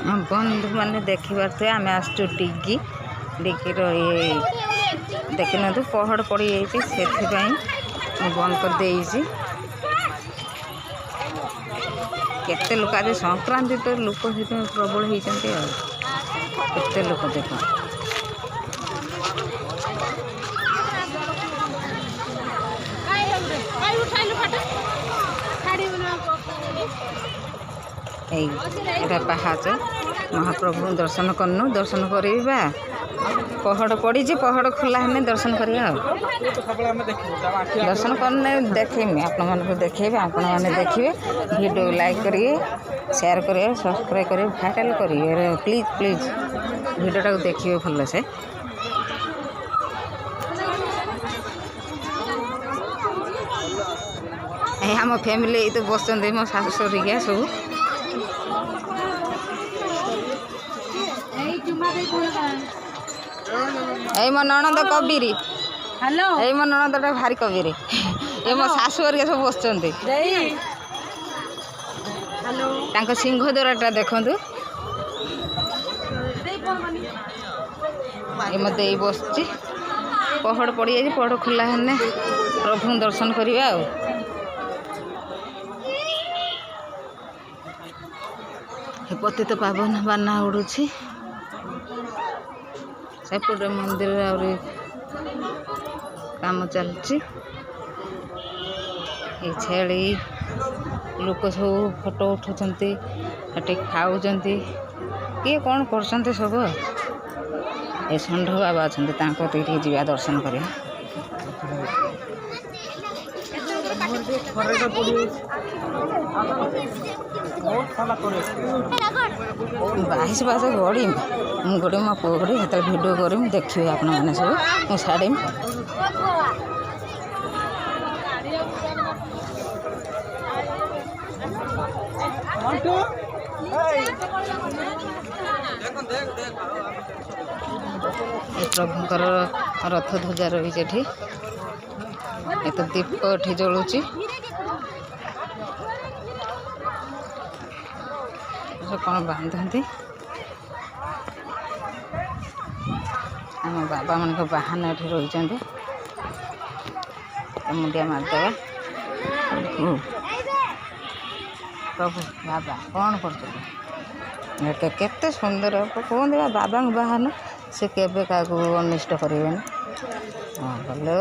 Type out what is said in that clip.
बंधु मैंने देखा थे आम आसचु डिगी डिगर ये देखी ना पहड़ पड़ जाइए से बंद कर देइछि। केते लोक आज संक्रांति तो लोक प्रबल होती केते लोक देख पहाच महाप्रभु दर्शन करनु दर्शन करवा पहड़ पड़ी पहड़ खोला है दर्शन करवा दर्शन करने देखेमी आपण मानक देखेबे आपण माने देखिए वीडियो लाइक करिए शेयर करिए सब्सक्राइब करिए भाइराल करिए प्लीज प्लीज वीडियोटा को देखिए भल से। आम फैमिली तो बस मो शाशुरिया सब ए मो ननद कबीरी हेलो ए मो ननदटा भारी कबीरी ए मो शाशु हरिका सब बस सिंह द्वाराटा देखु ये मत बस पहड़ पड़ जाए पहड़ खोला है प्रभु दर्शन करवा पतित पावन बाना उड़ुछि सेपटे मंदिर आउरी काम चलछि छेड़ी लोक सब फोटो उठुंट खाऊ किए कौन कर सब ये षंढ बाबा अच्छा जा दर्शन कर बाईस बास गड़ी मुझे मो पुओ गड़ी से भिड करमी देखिए आपण मैंने सब मुझे छाड़ी प्रभुकर रथ ध्वजा रही तो दीप ये जलुची कौन बांधती आम बाबा मान बाहन ये रही मुंडिया मारदेवा प्रभु बाबा कौन कर केते सुंदर कहते बाबा बाहन से केवे क्या अनिष्ट करें। हाँ हेलो।